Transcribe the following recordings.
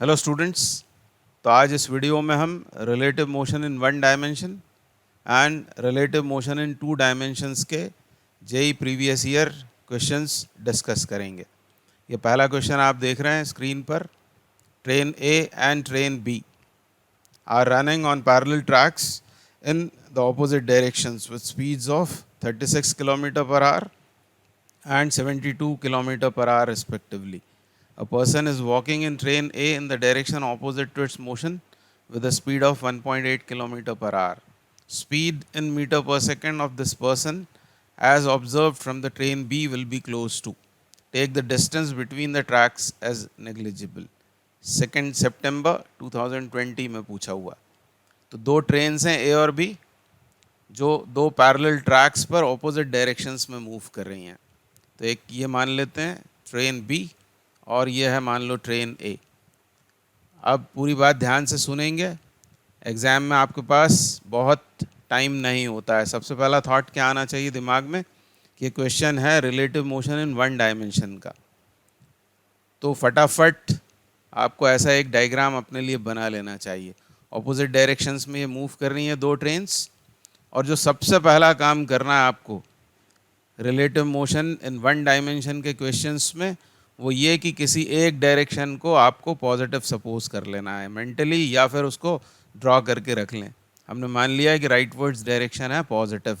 Hello students. तो आज इस वीडियो में हम relative motion in one dimension and relative motion in two dimensions के JEE previous year questions discuss करेंगे। ये पहला क्वेश्चन आप देख रहे हैं स्क्रीन पर। Train A and train B are running on parallel tracks in the opposite directions with speeds of 36 kilometer per hour and 72 kilometer per hour respectively. A person is walking in train A in the direction opposite to its motion with a speed of 1.8 kilometer per hour. Speed in meter per second of this person as observed from the train B will be close to. Take the distance between the tracks as negligible. 2 September 2020 में पूछा हुआ। तो दो trains हैं ए और B जो दो parallel tracks पर ऑपोजिट डायरेक्शंस में मूव कर रही हैं। तो एक ये मान लेते हैं ट्रेन बी और ये है मान लो ट्रेन ए। अब पूरी बात ध्यान से सुनेंगे। एग्ज़ाम में आपके पास बहुत टाइम नहीं होता है। सबसे पहला थॉट क्या आना चाहिए दिमाग में कि क्वेश्चन है relative motion in one dimension का। तो फटाफट आपको ऐसा एक डायग्राम अपने लिए बना लेना चाहिए। ऑपोजिट डायरेक्शंस में ये मूव कर रही हैं दो ट्रेन्स, और जो सबसे पहला काम करना है आपको relative motion in one dimension के क्वेश्चंस में वो ये कि किसी एक डायरेक्शन को आपको पॉजिटिव सपोज कर लेना है मेंटली, या फिर उसको ड्रॉ करके रख लें। हमने मान लिया है कि राइटवर्ड्स डायरेक्शन है पॉजिटिव।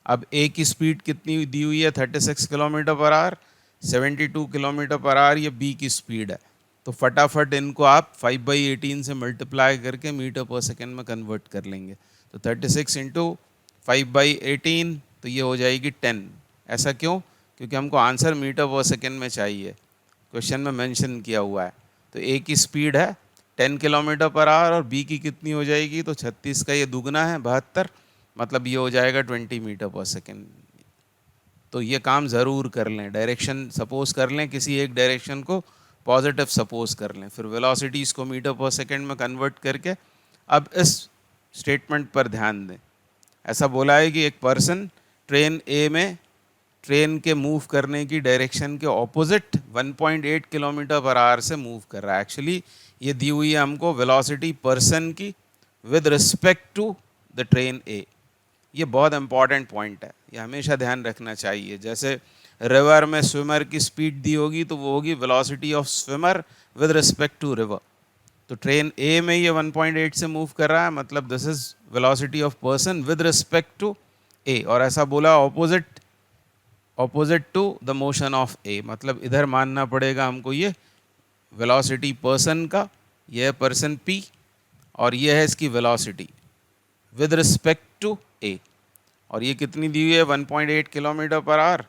अब ए की स्पीड कितनी दी हुई है 36 kilometer per our, 72 kilometre per our ये बी की स्पीड है। तो फटाफट इनको आप 5/18 से मल्टीप्लाई करके मीटर पर सेकेंड में कन्वर्ट कर लेंगे। तो 36 इंटू 5/18 तो ये हो जाएगी 10। ऐसा क्यों? क्योंकि हमको आंसर मीटर पर सेकेंड में चाहिए, क्वेश्चन में मेंशन किया हुआ है। तो ए की स्पीड है 10 किलोमीटर पर आवर और बी की कितनी हो जाएगी, तो 36 का ये दुगना है 72, मतलब ये हो जाएगा 20 मीटर पर सेकेंड। तो ये काम ज़रूर कर लें, डायरेक्शन सपोज कर लें, किसी एक डायरेक्शन को पॉजिटिव सपोज कर लें, फिर वेलोसिटीज़ को मीटर पर सेकेंड में कन्वर्ट करके। अब इस स्टेटमेंट पर ध्यान दें। ऐसा बोला है कि एक पर्सन ट्रेन ए में ट्रेन के मूव करने की डायरेक्शन के ऑपोजिट 1.8 किलोमीटर पर आवर से मूव कर रहा है। एक्चुअली ये दी हुई है हमको वेलोसिटी पर्सन की with respect to the train A. ये बहुत इंपॉर्टेंट पॉइंट है, ये हमेशा ध्यान रखना चाहिए। जैसे रिवर में स्विमर की स्पीड दी होगी तो वो होगी velocity of swimmer with respect to river. तो ट्रेन ए में ये 1.8 से मूव कर रहा है, मतलब this is velocity of person with respect to A. और ऐसा बोला opposite to the motion of A, मतलब इधर मानना पड़ेगा हमको ये वेलोसिटी पर्सन का, यह है पर्सन पी और ये है इसकी velocity with respect to A. और ये कितनी दी हुई है 1.8 किलोमीटर पर आवर।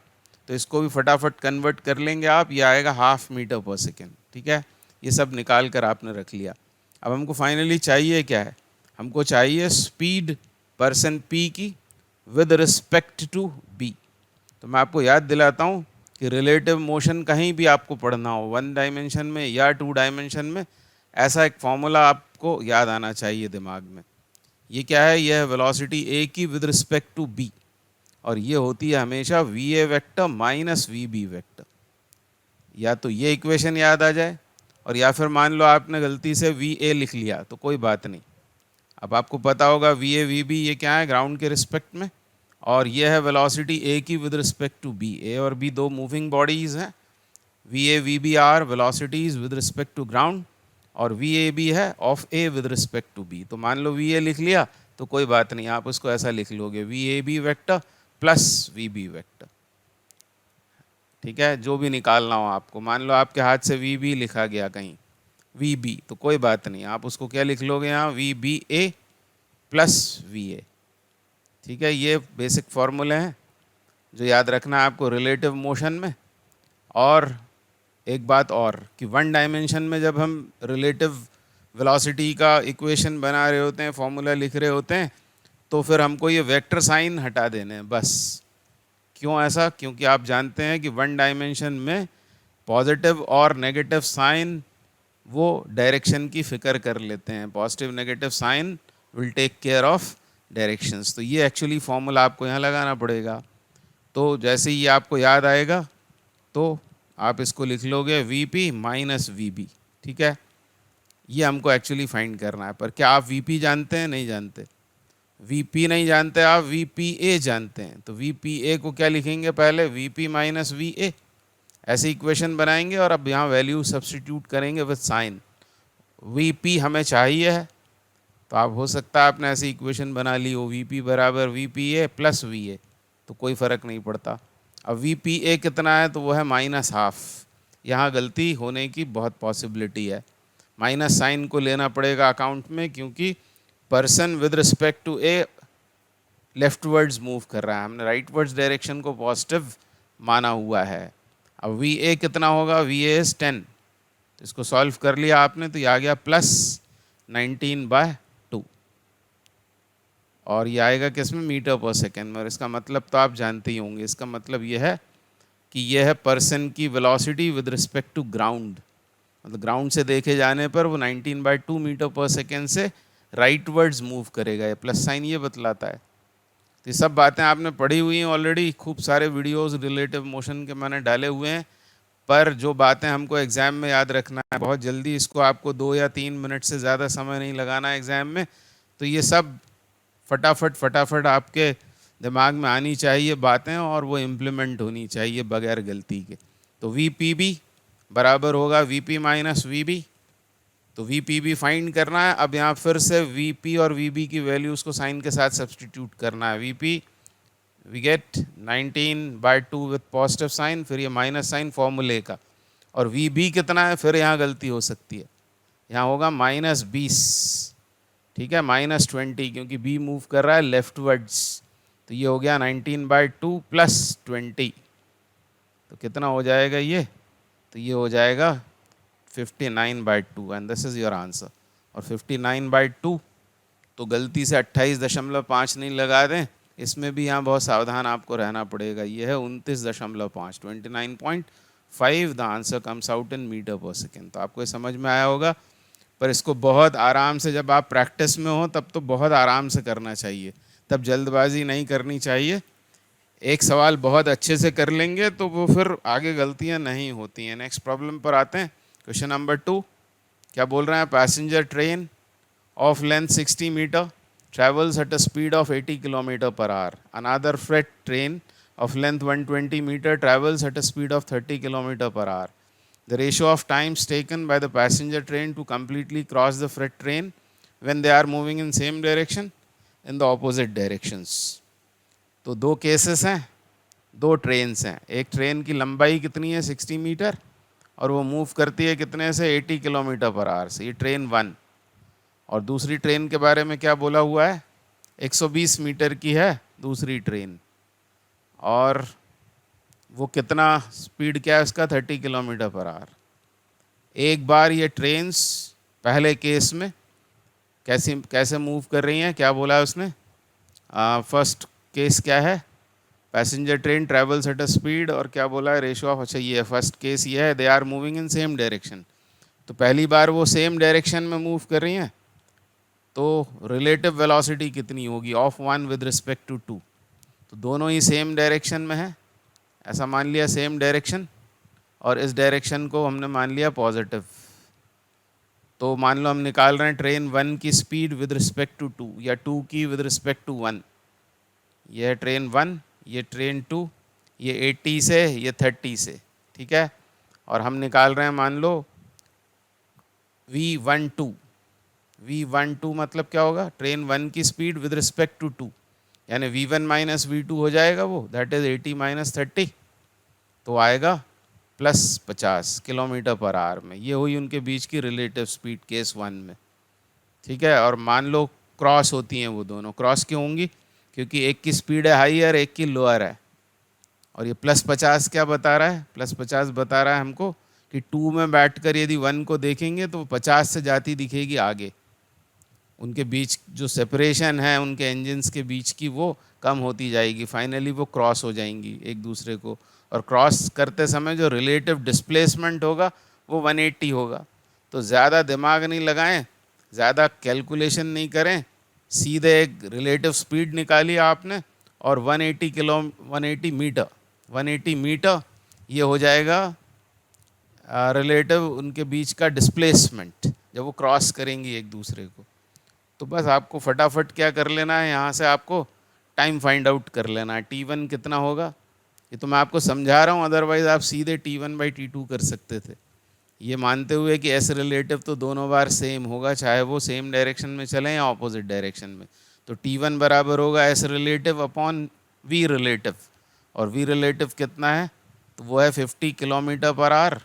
तो इसको भी फटाफट कन्वर्ट कर लेंगे आप, ये आएगा हाफ मीटर पर सेकेंड। ठीक है, ये सब निकाल कर आपने रख लिया। अब हमको फाइनली चाहिए क्या है, हमको चाहिए स्पीड पर्सन पी की विद रिस्पेक्ट टू बी। तो मैं आपको याद दिलाता हूँ कि रिलेटिव मोशन कहीं भी आपको पढ़ना हो, वन डायमेंशन में या टू डायमेंशन में, ऐसा एक फॉर्मूला आपको याद आना चाहिए दिमाग में। ये क्या है, यह है वेलोसिटी ए की विद रिस्पेक्ट टू बी, और ये होती है हमेशा v A vector minus we B vector. या तो ये इक्वेशन याद आ जाए, और या फिर मान लो आपने गलती से वी ए लिख लिया तो कोई बात नहीं। अब आपको पता होगा वी ए वी बी ये क्या है ग्राउंड के रिस्पेक्ट में, और ये है वेलोसिटी ए की with respect to B. A और बी दो मूविंग बॉडीज़ हैं। V A V B are velocities with respect to ground, और वी ए बी है of A with respect to B. तो मान लो वी ए लिख लिया तो कोई बात नहीं, आप उसको ऐसा लिख लोगे V A B vector plus V B vector. ठीक है, जो भी निकालना हो आपको, मान लो आपके हाथ से वी बी लिखा गया कहीं वी बी, तो कोई बात नहीं, आप उसको क्या लिख लोगे यहाँ V B A plus V A. ठीक है, ये बेसिक फॉर्मूले हैं जो याद रखना है आपको रिलेटिव मोशन में। और एक बात और कि वन डायमेंशन में जब हम रिलेटिव वेलोसिटी का इक्वेशन बना रहे होते हैं, फॉर्मूला लिख रहे होते हैं, तो फिर हमको ये वेक्टर साइन हटा देने हैं बस। क्यों ऐसा? क्योंकि आप जानते हैं कि वन डायमेंशन में पॉजिटिव और नेगेटिव साइन वो डायरेक्शन की फ़िक्र कर लेते हैं। Positive negative sign will take care of directions. तो ये एक्चुअली फॉर्मूला आपको यहाँ लगाना पड़ेगा। तो जैसे ही आपको याद आएगा तो आप इसको लिख लोगे V P minus we B. ठीक है, ये हमको एक्चुअली फाइंड करना है। पर क्या आप वीपी जानते हैं? नहीं जानते। वीपी नहीं जानते आप, वीपीए जानते हैं। तो वीपीए को क्या लिखेंगे? पहले वीपी माइनस वीए, ऐसे इक्वेशन बनाएंगे और अब यहाँ वैल्यू सब्स्टिट्यूट करेंगे विद साइन। वीपी हमें चाहिए है, तो आप हो सकता है आपने ऐसी इक्वेशन बना ली हो, वीपी बराबर वीपीए प्लस वीए, तो कोई फ़र्क नहीं पड़ता। अब वीपीए कितना है? तो वो है माइनस हाफ। यहाँ गलती होने की बहुत पॉसिबिलिटी है, माइनस साइन को लेना पड़ेगा अकाउंट में, क्योंकि person with respect to A leftwards move कर रहा है, हमने राइटवर्ड्स डायरेक्शन को पॉजिटिव माना हुआ है। अब वी ए कितना होगा? वी ए इज़ 10, तो इसको सॉल्व कर लिया आपने, तो ये आ गया प्लस 19/2, और ये आएगा किस में? मीटर पर सेकेंड में। और इसका मतलब तो आप जानते ही होंगे, इसका मतलब ये है कि यह है पर्सन की velocity with respect to ground, मतलब ग्राउंड से देखे जाने पर वो 19/2 मीटर पर सेकेंड से राइटवर्ड्स मूव करेगा। ये प्लस साइन ये बतलाता है। तो ये सब बातें आपने पढ़ी हुई हैं ऑलरेडी, खूब सारे वीडियोस रिलेटिव मोशन के मैंने डाले हुए हैं। पर जो बातें हमको एग्ज़ाम में याद रखना है बहुत जल्दी, इसको आपको 2 या 3 मिनट से ज़्यादा समय नहीं लगाना है एग्ज़ाम में, तो ये सब फटाफट आपके दिमाग में आनी चाहिए बातें, और वो इम्प्लीमेंट होनी चाहिए बगैर गलती के। तो वी पी बी बराबर होगा V P minus we B, तो वी पी बी फाइंड करना है। अब यहाँ फिर से वी पी और वी बी की वैल्यूज़ को साइन के साथ सब्सटीट्यूट करना है। V P V get 19/2 with positive sign, फिर ये माइनस साइन फॉर्मूले का, और वी बी कितना है? फिर यहाँ गलती हो सकती है, यहाँ होगा -20, ठीक है, -20, क्योंकि बी मूव कर रहा है लेफ्टवर्ड्स, तो ये हो गया 19/2 प्लस 20, तो कितना हो जाएगा ये? तो ये हो जाएगा 59/2, and this is your answer. और 59/2 तो गलती से 28.5 नहीं लगा दें, इसमें भी यहाँ बहुत सावधान आपको रहना पड़ेगा। ये है 29.5, 29.5, the answer comes out in metre per second. तो आपको ये समझ में आया होगा, पर इसको बहुत आराम से, जब आप प्रैक्टिस में हो तब तो बहुत आराम से करना चाहिए, तब जल्दबाजी नहीं करनी चाहिए। एक सवाल बहुत अच्छे से कर लेंगे तो वो फिर आगे गलतियाँ नहीं होती हैं। नेक्स्ट प्रॉब्लम पर आते हैं, क्वेश्चन नंबर 2। क्या बोल रहे हैं? Passenger train of length 60 meter travels at a speed of 80 km per hour. Another freight train of length 120 meter travels at a speed of 30 km per hour. The ratio of times taken by the passenger train to completely cross the freight train when they are moving in same direction in the opposite directions. तो दो cases हैं, दो trains हैं। एक train की लंबाई कितनी है? 60 मीटर, और वो मूव करती है कितने से? 80 किलोमीटर पर आवर से। ये ट्रेन 1। और दूसरी ट्रेन के बारे में क्या बोला हुआ है? 120 मीटर की है दूसरी ट्रेन, और वो कितना स्पीड क्या है उसका? 30 किलोमीटर पर आवर। एक बार ये ट्रेन्स पहले केस में कैसे मूव कर रही हैं? क्या बोला है उसने? फर्स्ट केस क्या है? Passenger train travels eight a speed, और क्या बोला है? रेशियो ऑफ, अच्छा ये फर्स्ट केस ये है, they are moving in same direction. तो पहली बार वो सेम डायरेक्शन में मूव कर रही हैं, तो रिलेटिव वेलोसिटी कितनी होगी? Of 1 with respect to 2। तो दोनों ही सेम डायरेक्शन में है, ऐसा मान लिया सेम डायरेक्शन, और इस डायरेक्शन को हमने मान लिया पॉजिटिव। तो मान लो हम निकाल रहे हैं ट्रेन 1 की स्पीड विद रिस्पेक्ट टू 2, या 2 की विद रिस्पेक्ट टू 1। ये है ट्रेन 1, ये ट्रेन 2, ये 80 से, ये 30 से, ठीक है। और हम निकाल रहे हैं मान लो V12। V12 मतलब क्या होगा? ट्रेन 1 की स्पीड विद रिस्पेक्ट टू 2, यानी V1 माइनस V2 हो जाएगा वो, दैट इज़ 80 माइनस 30, तो आएगा +50 किलोमीटर पर आवर में। ये हुई उनके बीच की रिलेटिव स्पीड केस 1 में, ठीक है। और मान लो क्रॉस होती हैं वो दोनों। क्रॉस क्यों होंगी? क्योंकि एक की स्पीड है हाईयर, एक की लोअर है। और ये +50 क्या बता रहा है? +50 बता रहा है हमको कि 2 में बैठकर यदि 1 को देखेंगे तो 50 से जाती दिखेगी आगे। उनके बीच जो सेपरेशन है उनके इंजन्स के बीच की, वो कम होती जाएगी, फाइनली वो क्रॉस हो जाएंगी एक दूसरे को। और क्रॉस करते समय जो रिलेटिव डिस्प्लेसमेंट होगा वो 180 होगा। तो ज़्यादा दिमाग नहीं लगाएं, ज़्यादा कैलकुलेशन नहीं करें, सीधे एक रिलेटिव स्पीड निकाली आपने, और 180 मीटर ये हो जाएगा रिलेटिव उनके बीच का डिस्प्लेसमेंट। जब वो क्रॉस करेंगी एक दूसरे को। तो बस आपको फटाफट क्या कर लेना है, यहाँ से आपको टाइम फाइंड आउट कर लेना है। T1 कितना होगा, ये तो मैं आपको समझा रहा हूँ, अदरवाइज आप सीधे T1/T2 कर सकते थे, ये मानते हुए कि एस रिलेटिव तो दोनों बार सेम होगा, चाहे वो सेम डायरेक्शन में चलें या ऑपोजिट डायरेक्शन में। तो T1 बराबर होगा S relative upon V relative, और वी रिलेटिव कितना है, तो वो है 50 किलोमीटर पर आवर।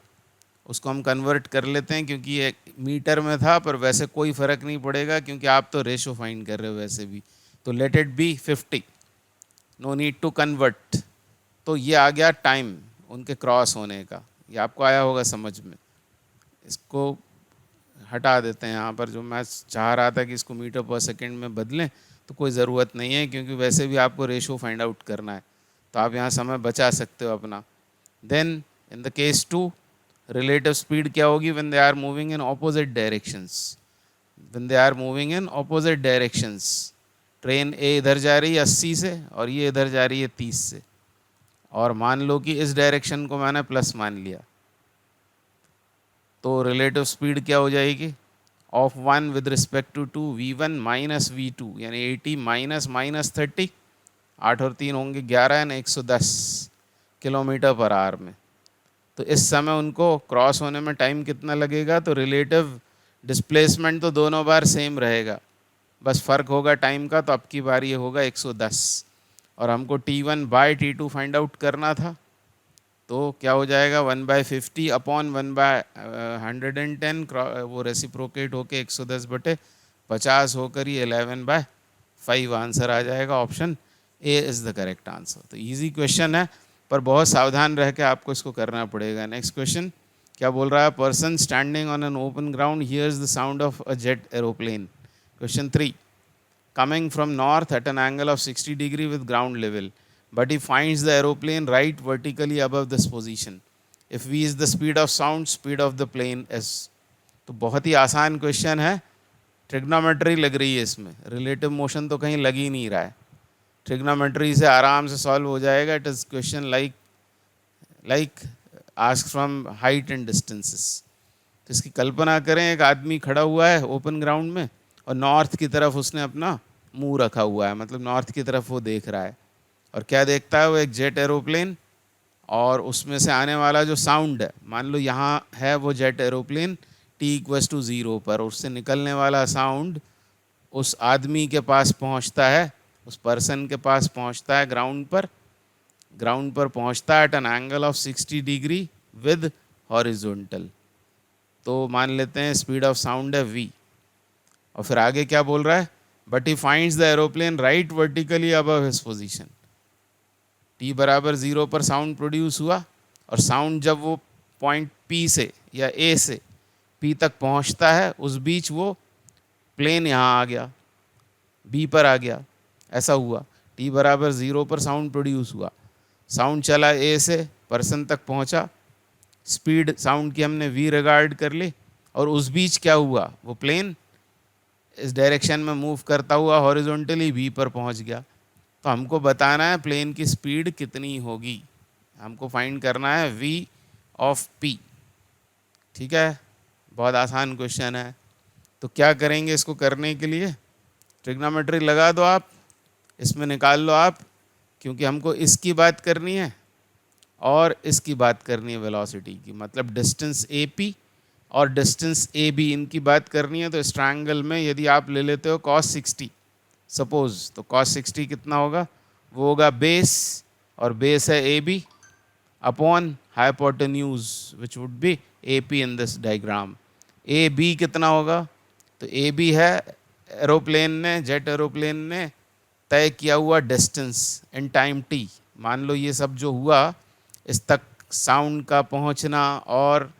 उसको हम कन्वर्ट कर लेते हैं, क्योंकि ये मीटर में था, पर वैसे कोई फ़र्क नहीं पड़ेगा क्योंकि आप तो रेशो फाइंड कर रहे हो वैसे भी। तो let it be 50, no need to convert. तो ये आ गया टाइम उनके क्रॉस होने का, ये आपको आया होगा समझ में। इसको हटा देते हैं यहाँ पर, जो मैं चाह रहा था कि इसको मीटर पर सेकंड में बदलें, तो कोई ज़रूरत नहीं है, क्योंकि वैसे भी आपको रेशो फाइंड आउट करना है, तो आप यहाँ समय बचा सकते हो अपना। Then in the case 2, relative speed क्या होगी when they are moving in opposite directions. When they are moving in opposite directions, train A इधर जा रही है 80 से और ये इधर जा रही है 30 से, और मान लो कि इस डायरेक्शन को मैंने प्लस मान लिया, तो रिलेटिव स्पीड क्या हो जाएगी, of 1 with respect to 2, V1 minus V2, यानी 80 माइनस माइनस 30, 8 और 3 होंगे 11 यानी 110 किलोमीटर पर आवर में। तो इस समय उनको क्रॉस होने में टाइम कितना लगेगा, तो रिलेटिव डिस्प्लेसमेंट तो दोनों बार सेम रहेगा, बस फ़र्क होगा टाइम का। तो अब की बार ये होगा 110, और हमको T1/T2 फाइंड आउट करना था, तो क्या हो जाएगा 1/50 अपॉन 1/110, वो रेसिप्रोकेट होके 110/50 होकर ये 11/5 आंसर आ जाएगा। Option A is the correct answer. तो इजी क्वेश्चन है, पर बहुत सावधान रह के आपको इसको करना पड़ेगा। नेक्स्ट क्वेश्चन क्या बोल रहा है, person standing on an open ground hears the sound of a jet aeroplane. Question 3, coming from north at an angle of 60 degree with ground level, but he finds the aeroplane right vertically above this position. If v is the speed of sound, speed of the plane is। तो बहुत ही आसान question है, trigonometry लग रही है इसमें, relative motion तो कहीं लग ही नहीं रहा है, ट्रिग्नोमेट्री से आराम से सॉल्व हो जाएगा। It is question like ask from height and distances. तो इसकी कल्पना करें, एक आदमी खड़ा हुआ है ओपन ग्राउंड में, और नॉर्थ की तरफ उसने अपना मुंह रखा हुआ है, मतलब नॉर्थ की तरफ वो देख रहा है, और क्या देखता है वो, एक जेट एरोप्लेन, और उसमें से आने वाला जो साउंड है, मान लो यहाँ है वो जेट एरोप्लेन T=0 पर, उससे निकलने वाला साउंड उस आदमी के पास पहुँचता है, उस पर्सन के पास पहुँचता है ग्राउंड पर पहुँचता है at an angle of 60 degree with horizontal. तो मान लेते हैं स्पीड ऑफ साउंड है v, और फिर आगे क्या बोल रहा है, but he finds the aeroplane right vertically above his position. T=0 पर साउंड प्रोड्यूस हुआ, और साउंड जब वो पॉइंट P से या A से P तक पहुंचता है, उस बीच वो प्लेन यहाँ आ गया, B पर आ गया, ऐसा हुआ। T=0 पर साउंड प्रोड्यूस हुआ, साउंड चला A से पर्सन तक पहुंचा, स्पीड साउंड की हमने v रिगार्ड कर ली, और उस बीच क्या हुआ, वो प्लेन इस डायरेक्शन में मूव करता हुआ हॉरिजॉन्टली v पर पहुंच गया। तो हमको बताना है प्लेन की स्पीड कितनी होगी, हमको फाइंड करना है v ऑफ p। ठीक है, बहुत आसान क्वेश्चन है। तो क्या करेंगे इसको करने के लिए, ट्रिग्नोमेट्री लगा दो आप, इसमें निकाल लो आप, क्योंकि हमको इसकी बात करनी है और इसकी बात करनी है वेलोसिटी की, मतलब डिस्टेंस AP और डिस्टेंस AB, इनकी बात करनी है। तो इस ट्रायंगल में यदि आप ले लेते हो cos 60 सपोज, तो cos 60 कितना होगा, वो होगा बेस, और बेस है AB upon hypotenuse which would be AP in this diagram. AB कितना होगा, तो AB है एरोप्लेन ने, जेट एरोप्लेन ने तय किया हुआ डिस्टेंस इन टाइम t। मान लो ये सब जो हुआ, इस तक साउंड का पहुंचना और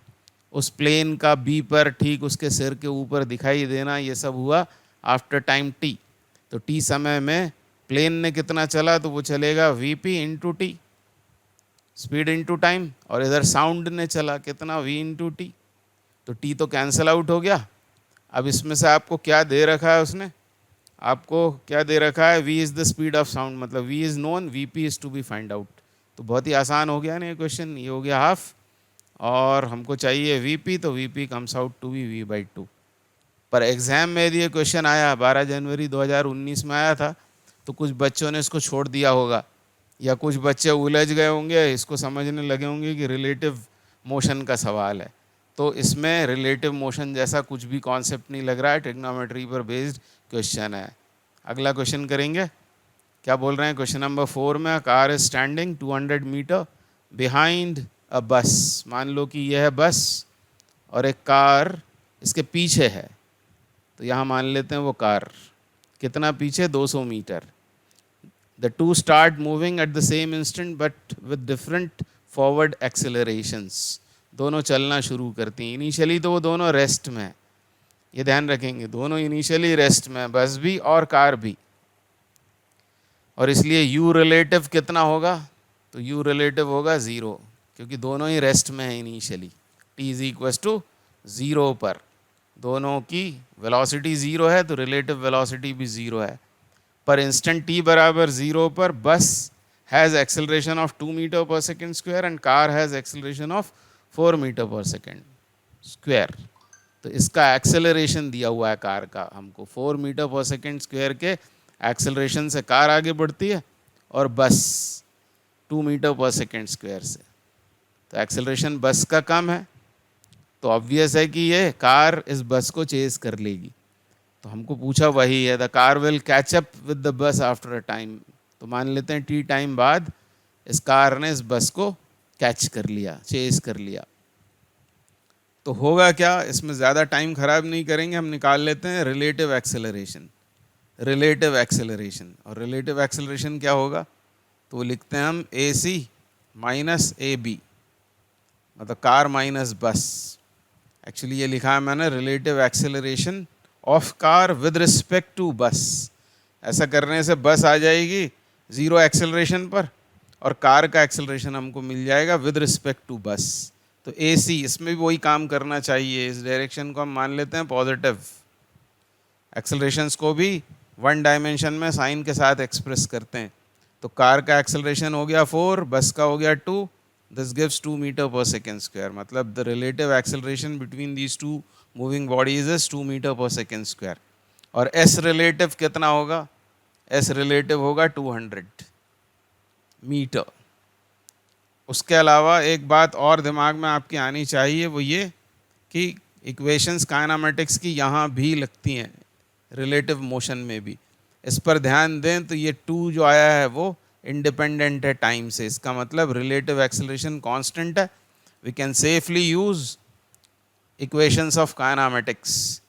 उस प्लेन का B पर ठीक उसके सिर के ऊपर दिखाई देना, ये सब हुआ आफ्टर टाइम t। तो t समय में प्लेन ने कितना चला, तो वो चलेगा VP into T, speed into time, और इधर साउंड ने चला कितना, V इंटू टी। तो t तो कैंसिल आउट हो गया। अब इसमें से आपको क्या दे रखा है, उसने आपको क्या दे रखा है, v is the speed of sound, मतलब v is known, VP is to be find out. तो बहुत ही आसान हो गया ना ये क्वेश्चन, ये हो गया हाफ, और हमको चाहिए VP, तो VP comes out to be v/2। पर एग्ज़ाम में यदि ये क्वेश्चन आया 12 जनवरी 2019 में आया था तो कुछ बच्चों ने इसको छोड़ दिया होगा, या कुछ बच्चे उलझ गए होंगे, इसको समझने लगे होंगे कि रिलेटिव मोशन का सवाल है। तो इसमें रिलेटिव मोशन जैसा कुछ भी कॉन्सेप्ट नहीं लग रहा है, ट्रिग्नोमेट्री पर बेस्ड क्वेश्चन है। अगला क्वेश्चन करेंगे। क्या बोल रहे हैं क्वेश्चन नंबर 4 में, car is standing 200 metre behind a bus. मान लो कि यह है बस और एक कार इसके पीछे है, तो यहाँ मान लेते हैं वो कार कितना पीछे, 200 metre. The two start moving at the same instant but with different forward accelerations. दोनों चलना शुरू करती हैं। इनिशियली तो वो दोनों रेस्ट में है, ये ध्यान रखेंगे, दोनों इनिशियली रेस्ट में है, बस भी और कार भी। और इसलिए u रिलेटिव कितना होगा, तो u रिलेटिव होगा 0, क्योंकि दोनों ही रेस्ट में है initially. t is equal to 0 पर दोनों की वेलोसिटी 0 है, तो रिलेटिव वेलोसिटी भी 0 है। पर इंस्टेंट t बराबर 0 पर bus has acceleration of 2 metre per second square and car has acceleration of 4 metre per second square. तो इसका एक्सेलरेशन दिया हुआ है कार का हमको, 4 मीटर पर सेकेंड स्क्वायर के एक्सेलरेशन से कार आगे बढ़ती है और बस 2 मीटर पर सेकेंड स्क्वायर से। तो एक्सेलरेशन बस का कम है, तो ऑब्वियस है कि ये कार इस बस को चेज कर लेगी। तो हमको पूछा वही है, the car will catch up with the bus after a time. तो मान लेते हैं टी टाइम बाद इस कार ने इस बस को कैच कर लिया, चेज कर लिया। तो होगा क्या, इसमें ज़्यादा टाइम खराब नहीं करेंगे, हम निकाल लेते हैं रिलेटिव एक्सेलरेशन। रिलेटिव एक्सेलरेशन, और रिलेटिव एक्सेलरेशन क्या होगा, तो लिखते हैं हम A C minus A B, मतलब कार माइनस बस। एक्चुअली ये लिखा है मैंने relative acceleration of car with respect to bus. ऐसा करने से बस आ जाएगी 0 एक्सेलरेशन पर और कार का एक्सेलरेशन हमको मिल जाएगा विद रिस्पेक्ट टू बस। तो ए सी, इसमें भी वही काम करना चाहिए, इस डायरेक्शन को हम मान लेते हैं पॉजिटिव। एक्सेलरेशंस को भी 1 डायमेंशन में साइन के साथ एक्सप्रेस करते हैं। तो कार का एक्सेलरेशन हो गया 4, बस का हो गया 2, this gives 2 metre per second square. मतलब the relative acceleration between these two moving bodies is 2 metre per second square. और एस रिलेटिव कितना होगा, एस रिलेटिव होगा 200 मीटर। उसके अलावा एक बात और दिमाग में आपकी आनी चाहिए, वो ये कि इक्वेशंस काइनेमेटिक्स की यहाँ भी लगती हैं रिलेटिव मोशन में भी। इस पर ध्यान दें तो ये 2 जो आया है वो इंडिपेंडेंट है टाइम से, इसका मतलब रिलेटिव एक्सेलरेशन कांस्टेंट है। We can safely use equations of kinematics.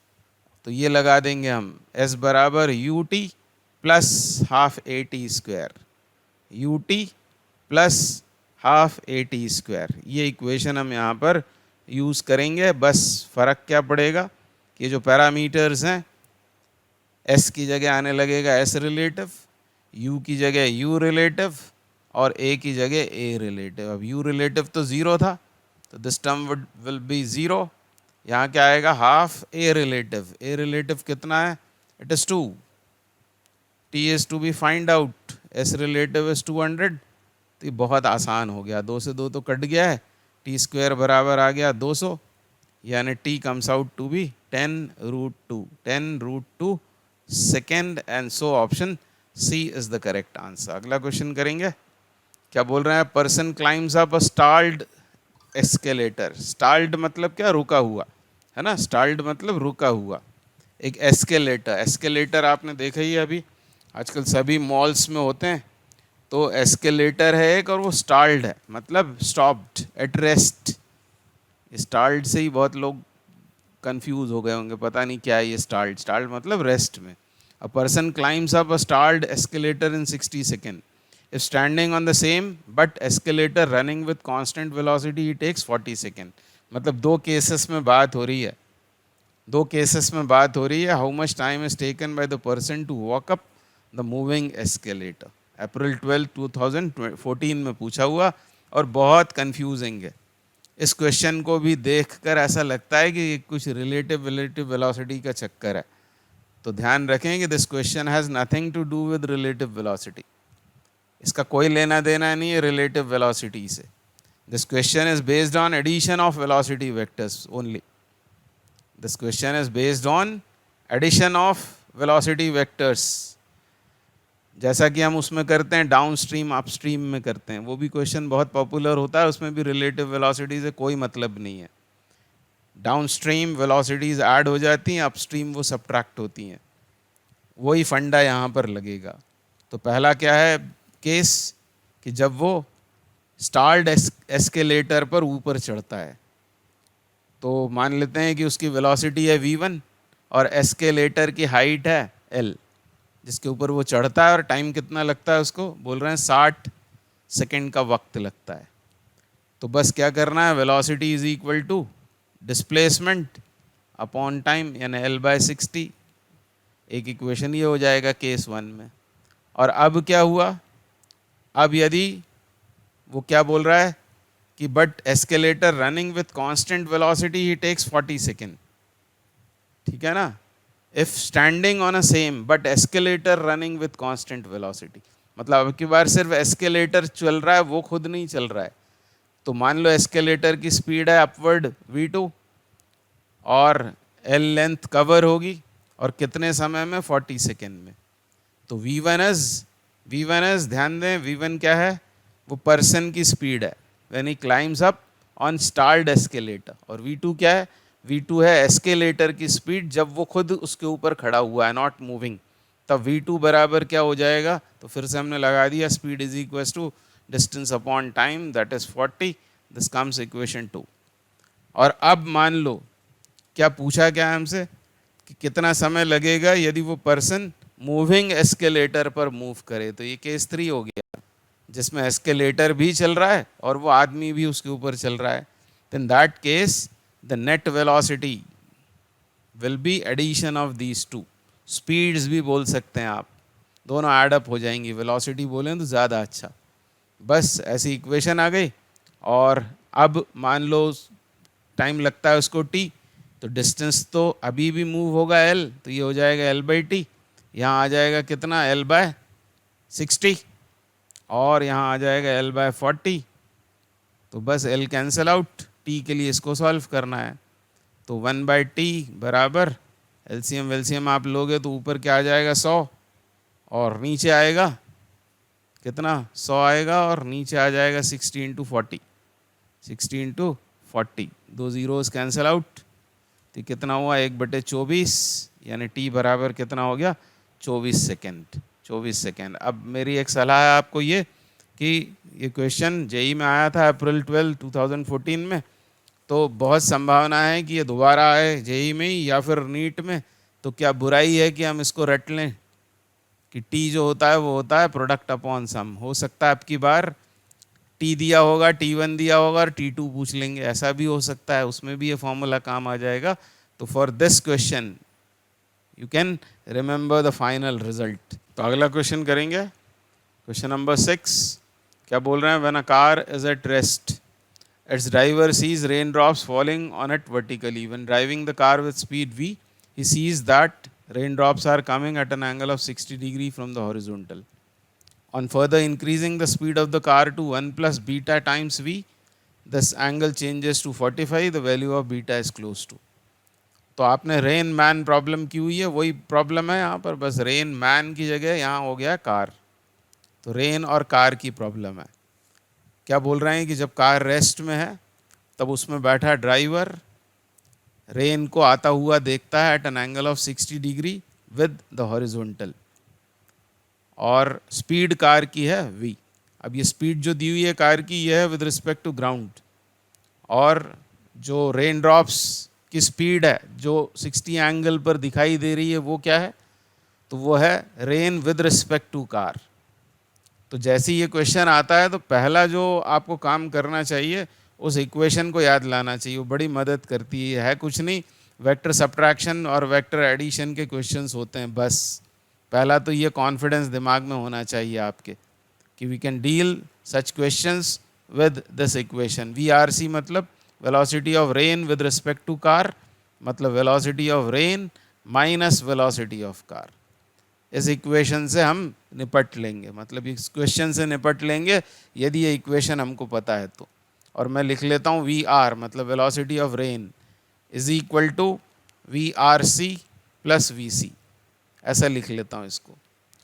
तो ये लगा देंगे हम, s बराबर U T plus half A T square, U T plus half A T square. ये इक्वेशन हम यहाँ पर यूज़ करेंगे। बस फ़र्क क्या पड़ेगा कि जो पैरामीटर्स हैं, s की जगह आने लगेगा s रिलेटिव, u की जगह u रिलेटिव और a की जगह a रिलेटिव। अब u रिलेटिव तो 0 था, तो दिस टर्म विल बी 0। यहाँ क्या आएगा, half a relative. a relative कितना है, it is 2, t is to be find out, s relative is 200। तो ये बहुत आसान हो गया, 2 से 2 तो कट गया है, टी स्क्वायर बराबर आ गया 200, यानी t comes out to be 10√2, 10√2 second, and so option C is the correct answer. अगला क्वेश्चन करेंगे। क्या बोल रहे हैं, person climbs up a stalled escalator. Stalled मतलब क्या, रुका हुआ है ना, स्टाल्ड मतलब रुका हुआ। एक एस्केलेटर, एस्केलेटर आपने देखा ही है, अभी आजकल सभी मॉल्स में होते हैं। तो एस्केलेटर है एक, और वो स्टाल्ड है मतलब स्टॉप्ड, एट रेस्ट। स्टाल्ड से ही बहुत लोग कंफ्यूज हो गए होंगे, पता नहीं क्या है ये स्टाल्ड। स्टाल्ड मतलब रेस्ट में। A person climbs up a stalled escalator in 60 second. If standing on the same but escalator running with constant velocity he takes 40 second. मतलब 2 केसेस में बात हो रही है, 2 केसेस में बात हो रही है। How much time is taken by the person to walk up the moving escalator. April 12, 2014 में पूछा हुआ और बहुत कंफ्यूजिंग है। इस क्वेश्चन को भी देखकर ऐसा लगता है कि कुछ रिलेटिव वेलोसिटी का चक्कर है। तो ध्यान रखें कि this question has nothing to do with relative velocity. इसका कोई लेना देना नहीं है रिलेटिव वेलोसिटी से। This question is based on addition of velocity vectors only. This question is based on addition of velocity vectors, जैसा कि हम उसमें करते हैं डाउन स्ट्रीम अप स्ट्रीम में करते हैं, वो भी क्वेश्चन बहुत पॉपुलर होता है, उसमें भी रिलेटिव वेलोसिटी से कोई मतलब नहीं है। डाउन स्ट्रीम वेलोसिटीज ऐड हो जाती हैं, अप स्ट्रीम वो सब्ट्रैक्ट होती हैं, वही फंडा यहाँ पर लगेगा। तो पहला क्या है केस कि जब वो स्टार्ड एस्केलेटर पर ऊपर चढ़ता है, तो मान लेते हैं कि उसकी वेलोसिटी है v1 और एस्केलेटर की हाइट है l, जिसके ऊपर वो चढ़ता है, और टाइम कितना लगता है उसको, बोल रहे हैं 60 सेकेंड का वक्त लगता है। तो बस क्या करना है, velocity is equal to displacement upon time, यानी l/60। एक इक्वेशन ये हो जाएगा केस 1 में। और अब क्या हुआ, अब यदि वो क्या बोल रहा है कि but escalator running with constant velocity he takes 40 second, ठीक है ना। If standing on a same but escalator running with constant velocity, मतलब अब की बार सिर्फ एस्केलेटर चल रहा है, वो खुद नहीं चल रहा है। तो मान लो एस्केलेटर की स्पीड है अपवर्ड v2 और l लेंथ कवर होगी, और कितने समय में, 40 सेकेंड में। तो v1 ध्यान दें, v1 क्या है, वो पर्सन की स्पीड है when he climbs up on stalled escalator, और v2 क्या है, v2 है एस्केलेटर की स्पीड जब वो खुद उसके ऊपर खड़ा हुआ है, नॉट मूविंग। तब v2 बराबर क्या हो जाएगा, तो फिर से हमने लगा दिया, speed is equal to distance upon time, that is 40। This comes equation 2। और अब मान लो क्या पूछा क्या हमसे कि कितना समय लगेगा यदि वो पर्सन मूविंग एस्केलेटर पर मूव करे। तो ये केस 3 हो गया, जिसमें एस्केलेटर भी चल रहा है और वो आदमी भी उसके ऊपर चल रहा है। In that case the net velocity will be addition of these two. Speeds भी बोल सकते हैं आप, दोनों ऐड अप हो जाएंगी, वेलोसिटी बोलें तो ज़्यादा अच्छा। बस ऐसी इक्वेशन आ गई। और अब मान लो टाइम लगता है उसको t, तो डिस्टेंस तो अभी भी मूव होगा l, तो ये हो जाएगा l/t। यहाँ आ जाएगा कितना, l/60, और यहाँ आ जाएगा l/40। तो बस l कैंसिल आउट, t के लिए इसको सॉल्व करना है। तो 1/t बराबर एलसीएम आप लोगे तो ऊपर क्या आ जाएगा, 100, और नीचे आएगा कितना, 100 आएगा, और नीचे आ जाएगा 60 × 40, 60 × 40, 2 जीरोस कैंसिल आउट। तो कितना हुआ, 1/24, यानी टी बराबर कितना हो गया, 24 सेकेंड, 24 सेकेंड। अब मेरी एक सलाह है आपको ये कि ये क्वेश्चन जेई में आया था अप्रैल 12, 2014 में, तो बहुत संभावना है कि ये दोबारा आए जेई में ही या फिर नीट में। तो क्या बुराई है कि हम इसको रट लें कि टी जो होता है वो होता है प्रोडक्ट अपॉन सम। हो सकता है आपकी बार टी दिया होगा, t1 दिया होगा और t2 पूछ लेंगे, ऐसा भी हो सकता है, उसमें भी ये फॉर्मूला काम आ जाएगा। तो for this question you can remember the final result. तो अगला क्वेश्चन करेंगे, क्वेश्चन नंबर 6। क्या बोल रहे हैं, when a car is at rest its driver sees rain drops falling on it vertically, when driving the car with speed v he sees that raindrops are coming at an angle of 60 degree from the horizontal. On further increasing the speed of the car to 1 plus beta times v, this angle changes to 45, the value of beta is close to। तो आपने rain man problem की हुई है, वही problem है यहाँ पर, बस रेन मैन की जगह यहाँ हो गया कार। तो रेन और कार की प्रॉब्लम है। क्या बोल रहे हैं कि जब कार रेस्ट में है तब उसमें बैठा ड्राइवर रेन को आता हुआ देखता है at an angle of 60 degree with the horizontal, और स्पीड कार की है v। अब ये स्पीड जो दी हुई है कार की, ये है विद रिस्पेक्ट टू ग्राउंड, और जो रेन ड्रॉप्स की स्पीड है जो 60 एंगल पर दिखाई दे रही है वो क्या है, तो वो है rain with respect to car. तो जैसे ये क्वेश्चन आता है तो पहला जो आपको काम करना चाहिए उस इक्वेशन को याद लाना चाहिए, वो बड़ी मदद करती है कुछ नहीं, वेक्टर सब्ट्रैक्शन और वेक्टर एडिशन के क्वेश्चंस होते हैं बस। पहला तो ये कॉन्फिडेंस दिमाग में होना चाहिए आपके कि we can deal such questions with this equation. VRC मतलब velocity of rain with respect to car, मतलब velocity of rain minus velocity of car. इस इक्वेशन से हम निपट लेंगे, मतलब इस क्वेश्चन से निपट लेंगे यदि ये इक्वेशन हमको पता है तो। और मैं लिख लेता हूँ VR मतलब velocity of rain is equal to VRC plus V C, ऐसा लिख लेता हूँ इसको।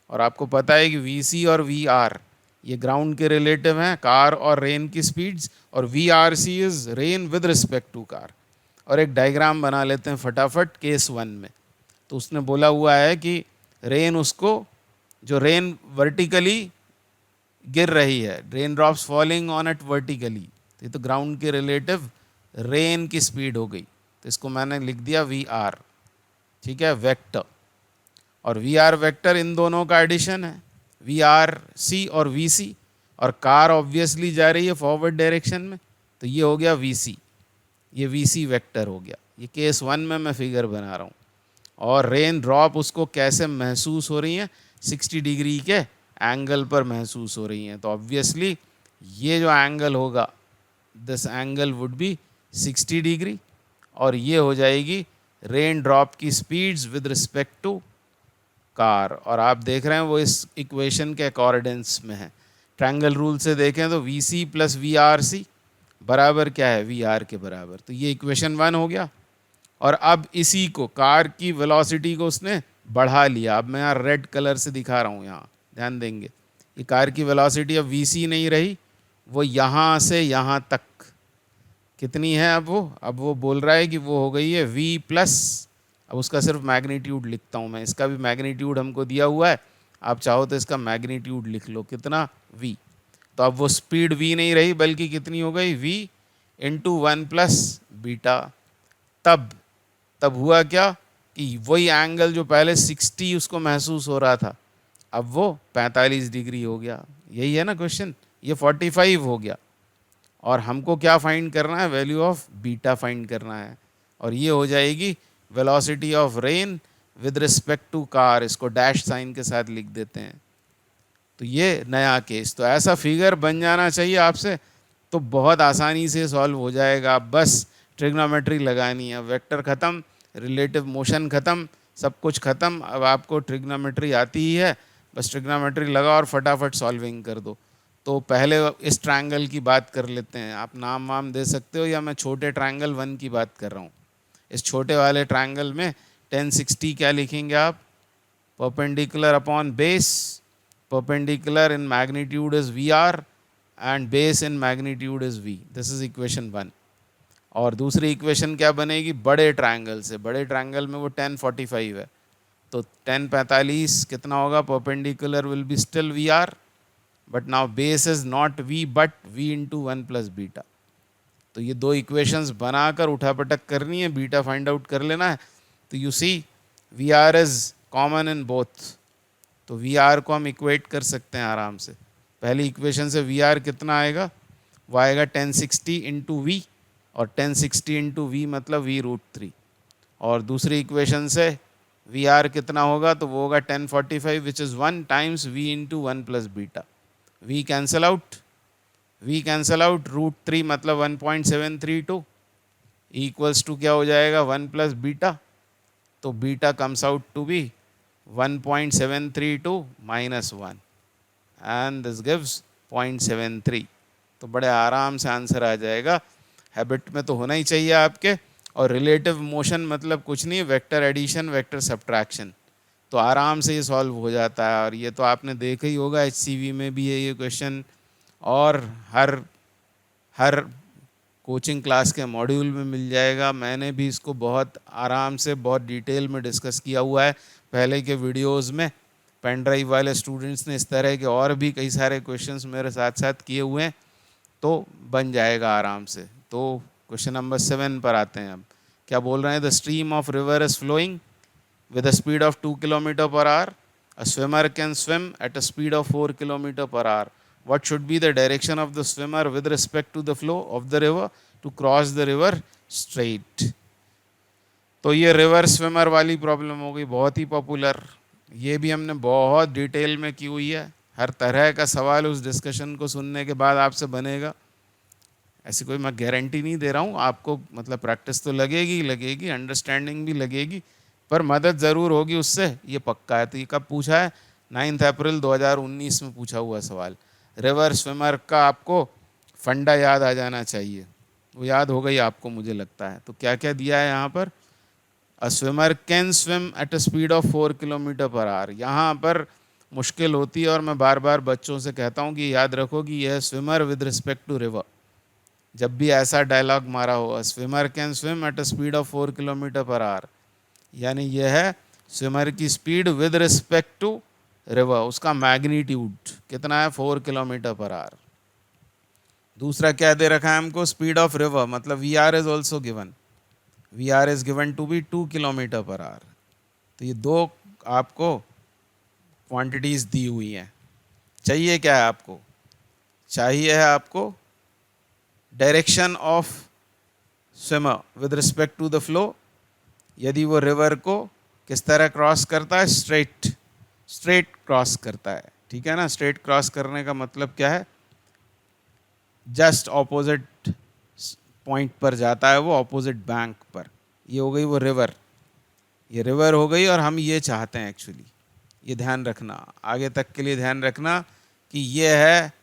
और आपको पता है कि वी सी और वी आर ये ग्राउंड के रिलेटिव हैं, कार और रेन की स्पीड्स, और V R C is rain with respect to car. और एक डायग्राम बना लेते हैं फटाफट केस 1 में। तो उसने बोला हुआ है कि रेन उसको, जो रेन वर्टिकली गिर रही है, rain drops falling on it vertically, ये तो ग्राउंड के रिलेटिव रेन की स्पीड हो गई। तो इसको मैंने लिख दिया वी आर, ठीक है, वेक्टर। और वी आर वेक्टर इन दोनों का एडिशन है, वी आर सी और वी सी। और कार ऑब्वियसली जा रही है फॉरवर्ड डायरेक्शन में, तो ये हो गया वी सी, ये वी सी वेक्टर हो गया। ये केस 1 में मैं फिगर बना रहा हूँ। और रेन ड्रॉप उसको कैसे महसूस हो रही हैं, 60 डिग्री के एंगल पर महसूस हो रही हैं। तो ऑब्वियसली ये जो एंगल होगा, this angle would be 60 degree, और ये हो जाएगी रेन ड्रॉप की speeds with respect to car. और आप देख रहे हैं वो इस इक्वेशन के अकॉर्डेंस में है। ट्रायंगल रूल से देखें तो V C plus V R C बराबर क्या है, वी आर के बराबर। तो ये इक्वेशन 1 हो गया। और अब इसी को, कार की वेलोसिटी को उसने बढ़ा लिया। अब मैं यहाँ रेड कलर से दिखा रहा हूँ, यहाँ ध्यान देंगे, ये कार की वेलोसिटी अब वी सी नहीं रही, वो यहाँ से यहाँ तक कितनी है, अब वो बोल रहा है कि वो हो गई है v प्लस, अब उसका सिर्फ मैग्नीट्यूड लिखता हूँ मैं, इसका भी मैग्नीट्यूड हमको दिया हुआ है, आप चाहो तो इसका मैग्नीट्यूड लिख लो, कितना, v। तो अब वो स्पीड v नहीं रही, बल्कि कितनी हो गई, v इंटू 1 प्लस बीटा। तब हुआ क्या कि वही एंगल जो पहले 60 उसको महसूस हो रहा था, अब वो 45 डिग्री हो गया। यही है ना क्वेश्चन, ये 45 हो गया। और हमको क्या फाइंड करना है, वैल्यू ऑफ बीटा फाइंड करना है। और ये हो जाएगी velocity of rain with respect to car, इसको डैश साइन के साथ लिख देते हैं। तो ये नया केस, तो ऐसा फिगर बन जाना चाहिए आपसे, तो बहुत आसानी से सॉल्व हो जाएगा। बस ट्रिग्नोमेट्री लगानी है, वेक्टर ख़त्म, रिलेटिव मोशन ख़त्म, सब कुछ ख़त्म। अब आपको ट्रिग्नोमेट्री आती ही है, बस ट्रिग्नोमेट्री लगाओ और फटाफट सॉल्विंग कर दो। तो पहले इस ट्रायंगल की बात कर लेते हैं, आप नाम वाम दे सकते हो, या मैं छोटे ट्रायंगल 1 की बात कर रहा हूँ। इस छोटे वाले ट्रायंगल में 1060 क्या लिखेंगे आप, perpendicular upon base, perpendicular in magnitude is V R and base in magnitude is V, this is equation 1। और दूसरी इक्वेशन क्या बनेगी, बड़े ट्रायंगल से, बड़े ट्रायंगल में वो 1045 है, तो 1045 कितना होगा, perpendicular will be still V R, but now base is not v but v into 1 plus beta. तो ये दो इक्वेशंस बनाकर उठापटक करनी है, बीटा फाइंड आउट कर लेना है। तो you see V R is common in both, तो वी आर को हम इक्वेट कर सकते हैं आराम से। पहली इक्वेशन से वी आर कितना आएगा, वो आएगा 1060 इंटू वी, और 1060 इंटू वी मतलब v रूट 3। और दूसरी इक्वेशन से वी आर कितना होगा, तो वो होगा 1045 which is 1 times v into 1 plus beta. v cancel out, root 3 मतलब 1.732 इक्वल्स टू क्या हो जाएगा, 1 प्लस बीटा। तो beta comes out to be 1.732 minus 1 and this gives 0.73। तो बड़े आराम से आंसर आ जाएगा, हैबिट में तो होना ही चाहिए आपके। और रिलेटिव मोशन मतलब कुछ नहीं, वेक्टर एडिशन, वेक्टर सब्ट्रैक्शन, तो आराम से ये सॉल्व हो जाता है। और ये तो आपने देखा ही होगा, HCV में भी है ये क्वेश्चन, और हर कोचिंग क्लास के मॉड्यूल में मिल जाएगा। मैंने भी इसको बहुत आराम से, बहुत डिटेल में डिस्कस किया हुआ है पहले के वीडियोस में। पेन ड्राइव वाले स्टूडेंट्स ने इस तरह के और भी कई सारे क्वेश्चंस मेरे साथ साथ किए हुए हैं, तो बन जाएगा आराम से। तो क्वेश्चन नंबर 7 पर आते हैं। अब क्या बोल रहे हैं, the stream of river is flowing with a speed of 2 km per hour. A swimmer can swim at a speed of 4 km per hour. What should be the direction of the swimmer with respect to the flow of the river to cross the river straight? तो ये river swimmer वाली problem हो गई, बहुत ही popular. ये भी हमने बहुत डिटेल में की हुई है। हर तरह का सवाल उस डिस्कशन को सुनने के बाद आपसे बनेगा, ऐसी कोई मैं गारंटी नहीं दे रहा हूँ आपको, मतलब प्रैक्टिस तो लगेगी, अंडरस्टैंडिंग भी लगेगी, पर मदद ज़रूर होगी उससे, ये पक्का है। तो ये कब पूछा है, 9 अप्रैल 2019 में पूछा हुआ सवाल। रिवर स्विमर का आपको फंडा याद आ जाना चाहिए, वो याद हो गई आपको मुझे लगता है। तो क्या क्या दिया है यहाँ पर, अ swimmer can swim at a speed of 4 kilometre per our. यहाँ पर मुश्किल होती है और मैं बार बार बच्चों से कहता हूँ कि याद रखो कि यह swimmer with respect to river. जब भी ऐसा डायलॉग मारा हो, swimmer can swim at a speed of 4 kilometre per hour, यानी यह है स्विमर की speed with respect to river, उसका मैग्नीट्यूड कितना है, 4 किलोमीटर पर आवर। दूसरा क्या दे रखा है हमको, स्पीड ऑफ रिवर, मतलब V R is also given, V R is given to be 2 kilometre per hour. तो ये दो आपको क्वांटिटीज दी हुई हैं। चाहिए क्या है आपको, चाहिए है आपको direction of swimmer with respect to the flow, यदि वो रिवर को किस तरह क्रॉस करता है, स्ट्रेट, स्ट्रेट क्रॉस करता है, ठीक है ना। स्ट्रेट क्रॉस करने का मतलब क्या है, जस्ट ऑपोजिट पॉइंट पर जाता है वो, ऑपोजिट बैंक पर। ये हो गई वो रिवर, ये रिवर हो गई, और हम ये चाहते हैं एक्चुअली, ये ध्यान रखना, आगे तक के लिए ध्यान रखना कि ये है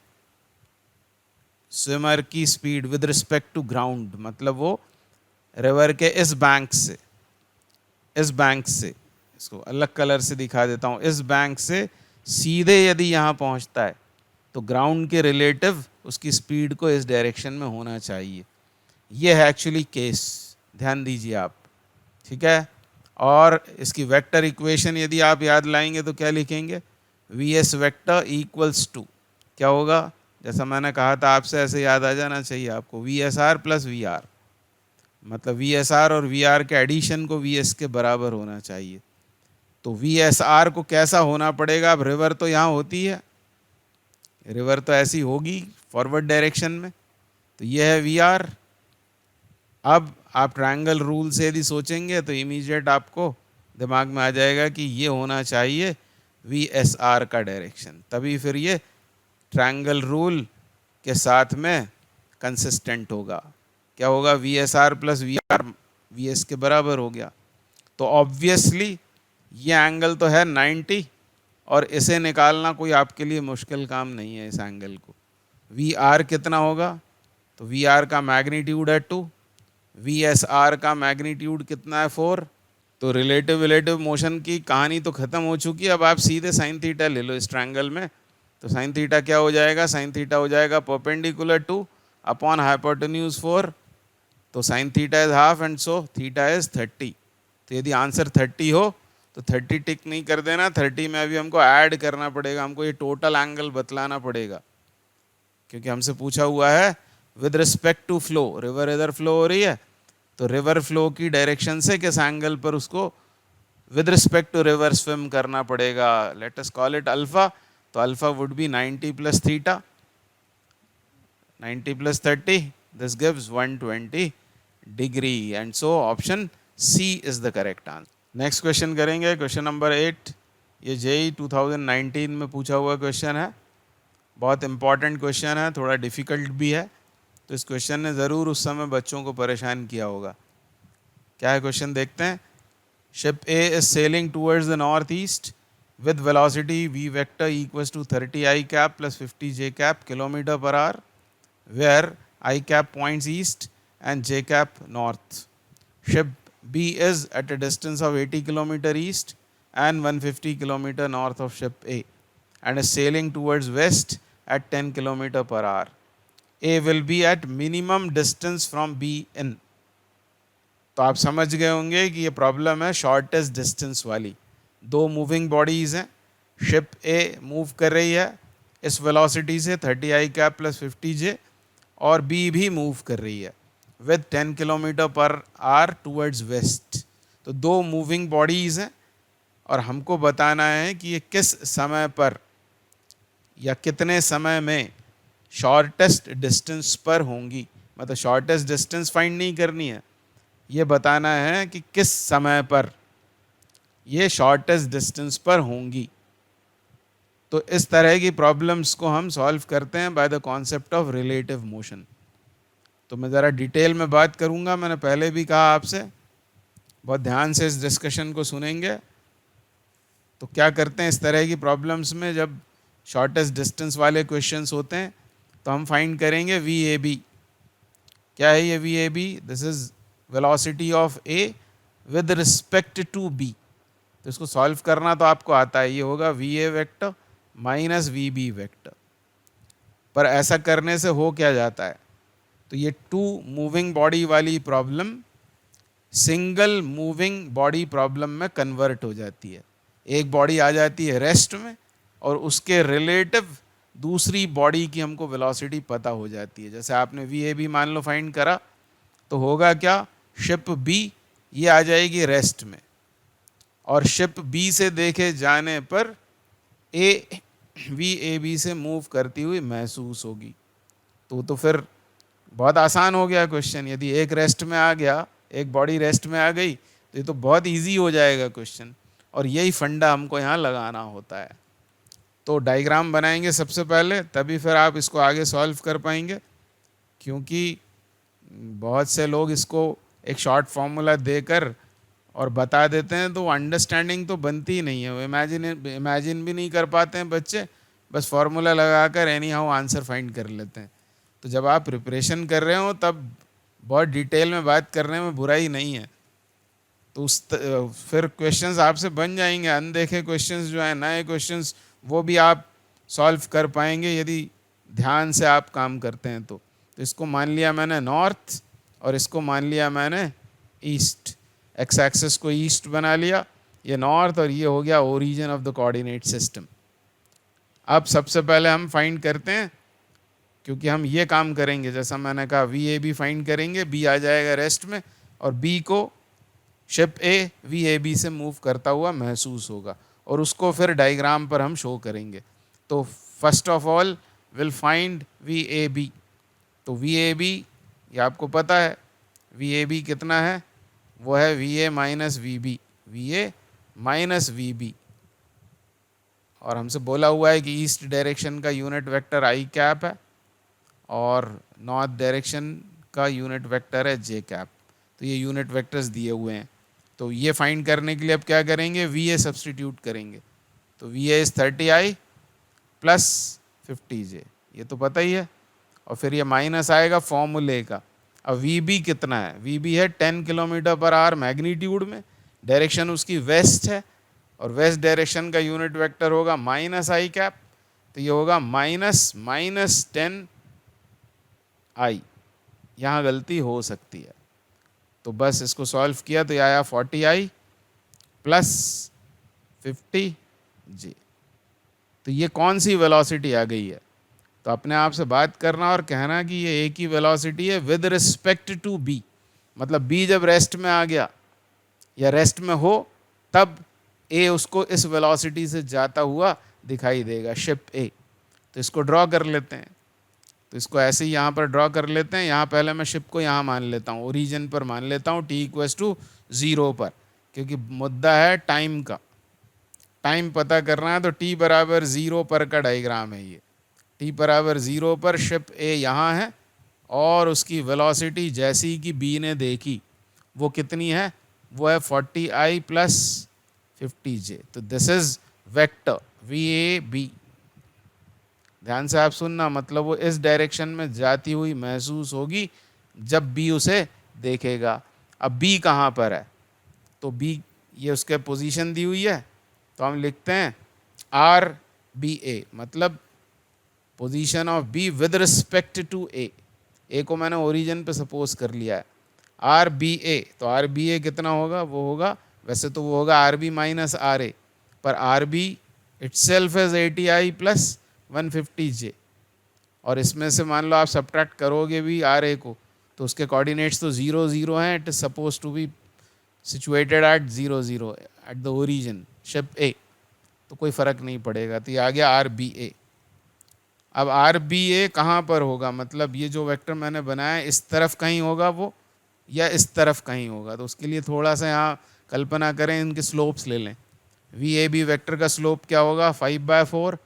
स्विमर की speed with respect to ground, मतलब वो रिवर के इस बैंक से, इस बैंक से, इसको अलग कलर से दिखा देता हूँ, इस बैंक से सीधे यदि यहाँ पहुँचता है तो ग्राउंड के रिलेटिव उसकी स्पीड को इस डायरेक्शन में होना चाहिए। ये है एक्चुअली केस, ध्यान दीजिए आप, ठीक है। और इसकी वेक्टर इक्वेशन यदि आप याद लाएंगे तो क्या लिखेंगे, V S vector equals to, क्या होगा, जैसा मैंने कहा था आपसे, ऐसे याद आ जाना चाहिए आपको, V S R plus V R, मतलब वी एस आर और वी आर के एडिशन को वी एस के बराबर होना चाहिए। तो वी एस आर को कैसा होना पड़ेगा, अब रिवर तो यहाँ होती है, रिवर तो ऐसी होगी फॉरवर्ड डायरेक्शन में, तो यह है वी आर। अब आप ट्रायंगल रूल से यदि सोचेंगे तो इमीडिएट आपको दिमाग में आ जाएगा कि ये होना चाहिए वी एस आर का डायरेक्शन, तभी फिर ये ट्रायंगल रूल के साथ में कंसिस्टेंट होगा। क्या होगा, V S R plus V R V S के बराबर हो गया। तो ऑब्वियसली ये एंगल तो है 90, और इसे निकालना कोई आपके लिए मुश्किल काम नहीं है। इस एंगल को वी आर कितना होगा, तो वी आर का मैग्नीट्यूड है 2, वी एस आर का मैग्नीट्यूड कितना है 4। तो रिलेटिव मोशन की कहानी तो ख़त्म हो चुकी है। अब आप सीधे साइन थीटा ले लो इस ट्रायंगल में, तो साइन थीटा क्या हो जाएगा, साइन थीटा हो जाएगा परपेंडिकुलर टू अपॉन हाइपोटेन्यूज 4, तो sine theta is half and so theta is 30। तो यदि आंसर 30 हो तो 30 टिक नहीं कर देना, 30 में अभी हमको ऐड करना पड़ेगा, हमको ये टोटल एंगल बतलाना पड़ेगा, क्योंकि हमसे पूछा हुआ है with respect to flow, river इधर फ्लो हो रही है, तो रिवर फ्लो की डायरेक्शन से किस एंगल पर उसको with respect to river swim करना पड़ेगा। Let us call it alpha, तो alpha would be 90 plus theta, 90 plus 30, this gives 120 degree, and so option C is the correct answer. Next question करेंगे, question number 8। ये JEE 2019 में पूछा हुआ question है, बहुत इंपॉर्टेंट क्वेश्चन है, थोड़ा डिफ़िकल्ट भी है, तो इस क्वेश्चन ने ज़रूर उस समय बच्चों को परेशान किया होगा। क्या है क्वेश्चन, देखते हैं। Ship A is selling towards the north east with velocity v vector equals to 30 I cap plus 50 j cap kilometer per hour, where I cap points east and j cap north. Ship B is at a distance of 80 km east and 150 km north of ship A and is sailing towards west at 10 km per hour. A will be at minimum distance from B in. तो आप समझ गए होंगे कि ये problem है shortest distance वाली। दो मूविंग बॉडीज़ हैं, शिप ए मूव कर रही है इस वेलोसिटी से 30 आई कैप प्लस 50 जे, और बी भी मूव कर रही है with 10 kilometre per hour towards west. तो दो मूविंग बॉडीज़ हैं और हमको बताना है कि ये किस समय पर या कितने समय में शॉर्टेस्ट डिस्टेंस पर होंगी। मतलब शॉर्टेस्ट डिस्टेंस फाइंड नहीं करनी है, ये बताना है कि किस समय पर ये शॉर्टेस्ट डिस्टेंस पर होंगी। तो इस तरह की प्रॉब्लम्स को हम सॉल्व करते हैं by the concept of relative motion. तो मैं ज़रा डिटेल में बात करूंगा, मैंने पहले भी कहा आपसे, बहुत ध्यान से इस डिस्कशन को सुनेंगे। तो क्या करते हैं इस तरह की प्रॉब्लम्स में, जब शॉर्टेस्ट डिस्टेंस वाले क्वेश्चंस होते हैं तो हम फाइंड करेंगे वी ए बी। क्या है ये V A B? This is velocity of A with respect to B. तो इसको सॉल्व करना तो आपको आता है, ये होगा V A vector minus we B vector. पर ऐसा करने से हो क्या जाता है, तो ये टू मूविंग बॉडी वाली problem single moving body problem में कन्वर्ट हो जाती है। एक बॉडी आ जाती है रेस्ट में और उसके रिलेटिव दूसरी बॉडी की हमको वेलोसिटी पता हो जाती है। जैसे आपने वी ए बी मान लो फाइंड करा, तो होगा क्या, शिप बी ये आ जाएगी रेस्ट में और शिप बी से देखे जाने पर ए वी ए बी से मूव करती हुई महसूस होगी। तो फिर बहुत आसान हो गया क्वेश्चन। यदि एक रेस्ट में आ गया, एक बॉडी रेस्ट में आ गई, तो ये तो बहुत इजी हो जाएगा क्वेश्चन। और यही फंडा हमको यहाँ लगाना होता है। तो डायग्राम बनाएंगे सबसे पहले, तभी फिर आप इसको आगे सॉल्व कर पाएंगे। क्योंकि बहुत से लोग इसको एक शॉर्ट फॉर्मूला देकर और बता देते हैं, तो अंडरस्टैंडिंग तो बनती ही नहीं है। वो इमेजिन भी नहीं कर पाते हैं बच्चे, बस फॉर्मूला लगाकर एनी हाउ आंसर फाइंड कर लेते हैं। तो जब आप प्रिपरेशन कर रहे हो तब बहुत डिटेल में बात करने में बुराई नहीं है। तो फिर क्वेश्चंस आपसे बन जाएंगे, अनदेखे क्वेश्चंस जो है, नए क्वेश्चंस, वो भी आप सॉल्व कर पाएंगे यदि ध्यान से आप काम करते हैं। तो इसको मान लिया मैंने नॉर्थ और इसको मान लिया मैंने ईस्ट। एक्स एक्सिस को ईस्ट बना लिया, ये नॉर्थ, और ये हो गया origin of the coordinate system. अब सबसे पहले हम फाइंड करते हैं, क्योंकि हम ये काम करेंगे, जैसा मैंने कहा वी ए बी फाइंड करेंगे, बी आ जाएगा रेस्ट में और बी को ship A V A B से मूव करता हुआ महसूस होगा और उसको फिर डायग्राम पर हम शो करेंगे। तो first of all will find V A B. तो वी ए बी ये आपको पता है, वी ए बी कितना है, वो है V A minus we B, V A minus we B. और हमसे बोला हुआ है कि ईस्ट डायरेक्शन का यूनिट वेक्टर आई कैप है और नॉर्थ डायरेक्शन का यूनिट वेक्टर है जे कैप। तो ये यूनिट वेक्टर्स दिए हुए हैं। तो ये फाइंड करने के लिए अब क्या करेंगे, वी ए सब्सटीट्यूट करेंगे। तो V A is 30i plus 50j, ये तो पता ही है। और फिर ये माइनस आएगा फॉर्मूले का। अब वी बी कितना है, वी बी है 10 किलोमीटर पर आवर मैग्नीट्यूड में, डायरेक्शन उसकी वेस्ट है और वेस्ट डायरेक्शन का यूनिट वेक्टर होगा माइनस आई कैप। तो ये होगा माइनस माइनस 10 आई, यहाँ गलती हो सकती है। तो बस इसको सॉल्व किया तो ये आया 40i प्लस 50j। तो ये कौन सी वेलोसिटी आ गई है, तो अपने आप से बात करना और कहना कि ये एक ही वेलोसिटी है विद रिस्पेक्ट टू बी। मतलब बी जब रेस्ट में आ गया या रेस्ट में हो, तब ए उसको इस वेलोसिटी से जाता हुआ दिखाई देगा, शिप ए। तो इसको ड्रॉ कर लेते हैं। तो इसको ऐसे ही यहाँ पर ड्रॉ कर लेते हैं। यहाँ पहले मैं शिप को यहाँ मान लेता हूँ, ओरिजिन पर मान लेता हूँ, टी इक्वल्स टू 0 पर, क्योंकि मुद्दा है टाइम का। टाइम पता करना है तो टी बराबर 0 पर का डायग्राम है ये। टी बराबर 0 पर शिप ए यहाँ है और उसकी वेलोसिटी जैसी कि बी ने देखी वो कितनी है, वो है 40i प्लस 50j। तो this is vector V A B. ध्यान से आप सुनना, मतलब वो इस डायरेक्शन में जाती हुई महसूस होगी जब बी उसे देखेगा। अब बी कहाँ पर है, तो बी ये उसके पोजीशन दी हुई है, तो हम लिखते हैं आर बी ए, मतलब position of B with respect to A. A को मैंने ओरिजिन पे सपोज कर लिया है, आर बी ए। तो आर बी ए कितना होगा, वो होगा, वैसे तो वो होगा R B minus R A, पर R B itself is 80i plus 150j। और इसमें से मान लो आप सब्ट्रैक्ट करोगे भी आर ए को, तो उसके कोऑर्डिनेट्स तो 0 0 हैं। It is suppose to be situated at 0 0 at the origin ship A, तो कोई फ़र्क नहीं पड़ेगा। तो ये आ गया आर बी ए। अब आर बी ए कहाँ पर होगा, मतलब ये जो वेक्टर मैंने बनाया है इस तरफ कहीं होगा वो, या इस तरफ कहीं होगा। तो उसके लिए थोड़ा सा यहाँ कल्पना करें, इनके स्लोप्स ले लें। वी ए बी वेक्टर का स्लोप क्या होगा, 5/4,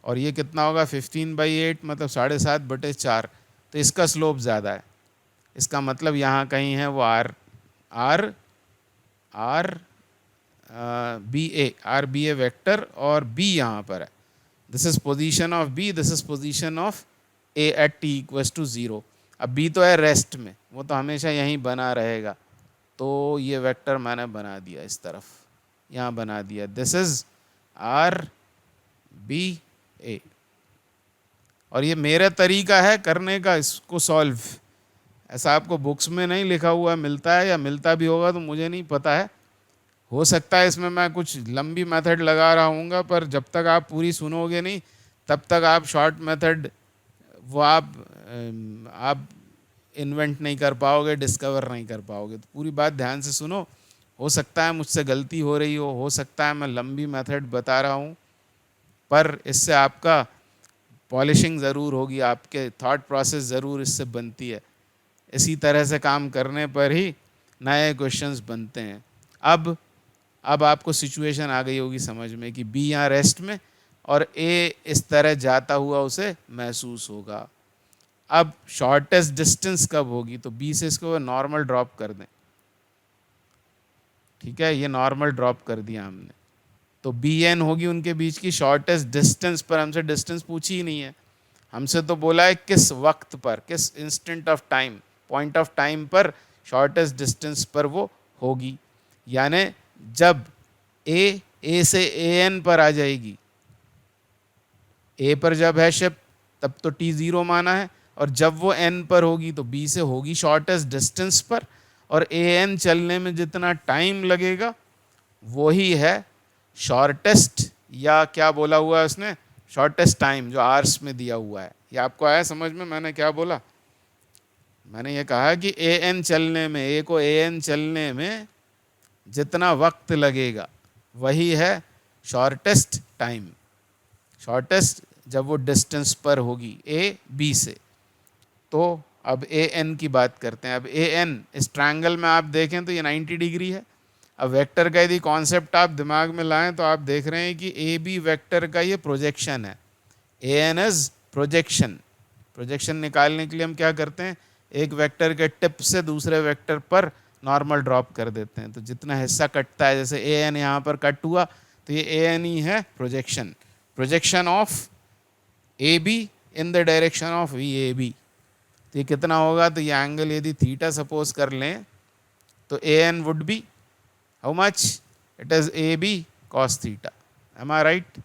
और ये कितना होगा 15/8, मतलब 7.5/4। तो इसका स्लोप ज़्यादा है, इसका मतलब यहाँ कहीं है वो R R R B A, R B A vector, और बी यहाँ पर है। This is position of B, this is position of A at t equals to 0। अब बी तो है रेस्ट में, वो तो हमेशा यहीं बना रहेगा। तो ये वेक्टर मैंने बना दिया इस तरफ, यहाँ बना दिया, this is are B A. और ये मेरा तरीका है करने का इसको सॉल्व, ऐसा आपको बुक्स में नहीं लिखा हुआ मिलता है, या मिलता भी होगा तो मुझे नहीं पता है। हो सकता है इसमें मैं कुछ लंबी मेथड लगा रहा हूँगा, पर जब तक आप पूरी सुनोगे नहीं तब तक आप शॉर्ट मेथड वो आप इन्वेंट नहीं कर पाओगे, डिस्कवर नहीं कर पाओगे। तो पूरी बात ध्यान से सुनो। हो सकता है मुझसे गलती हो रही हो सकता है मैं लंबी मेथड बता रहा हूँ, पर इससे आपका पॉलिशिंग ज़रूर होगी, आपके थॉट प्रोसेस ज़रूर इससे बनती है। इसी तरह से काम करने पर ही नए क्वेश्चंस बनते हैं। अब आपको सिचुएशन आ गई होगी समझ में कि बी यहाँ रेस्ट में और ए इस तरह जाता हुआ उसे महसूस होगा। अब शॉर्टेस्ट डिस्टेंस कब होगी, तो बी से इसको नॉर्मल ड्रॉप कर दें। ठीक है, ये नॉर्मल ड्रॉप कर दिया हमने, तो बी एन होगी उनके बीच की शॉर्टेस्ट डिस्टेंस। पर हमसे डिस्टेंस पूछी ही नहीं है, हमसे तो बोला है किस वक्त पर, किस instant of time, point of time पर शॉर्टेस्ट डिस्टेंस पर वो होगी। यानी जब ए से ए एन पर आ जाएगी, ए पर जब है शिफ्ट तब तो टी ज़ीरो माना है, और जब वो एन पर होगी तो बी से होगी शॉर्टेस्ट डिस्टेंस पर, और ए एन चलने में जितना टाइम लगेगा वही है शॉर्टेस्ट, या क्या बोला हुआ है उसने, शॉर्टेस्ट टाइम जो आवर्स में दिया हुआ है। ये आपको आया समझ में मैंने क्या बोला? मैंने ये कहा कि ए एन चलने में, ए को ए एन चलने में जितना वक्त लगेगा वही है शॉर्टेस्ट टाइम। शॉर्टेस्ट जब वो डिस्टेंस पर होगी ए बी से। तो अब ए एन की बात करते हैं। अब ए एन इस ट्रायंगल में आप देखें तो ये 90 डिग्री है। अब वेक्टर का यदि कॉन्सेप्ट आप दिमाग में लाएं तो आप देख रहे हैं कि ए बी वेक्टर का ये प्रोजेक्शन है। A N is projection. Projection निकालने के लिए हम क्या करते हैं, एक वेक्टर के टिप से दूसरे वेक्टर पर नॉर्मल ड्रॉप कर देते हैं। तो जितना हिस्सा कटता है, जैसे ए एन यहाँ पर कट हुआ तो ये ए एन ही है projection. Projection of A B in the direction of V A B. तो ये कितना होगा, तो ये एंगल यदि थीटा सपोज कर लें तो A N would be how much, it is A B cos theta. Am I right?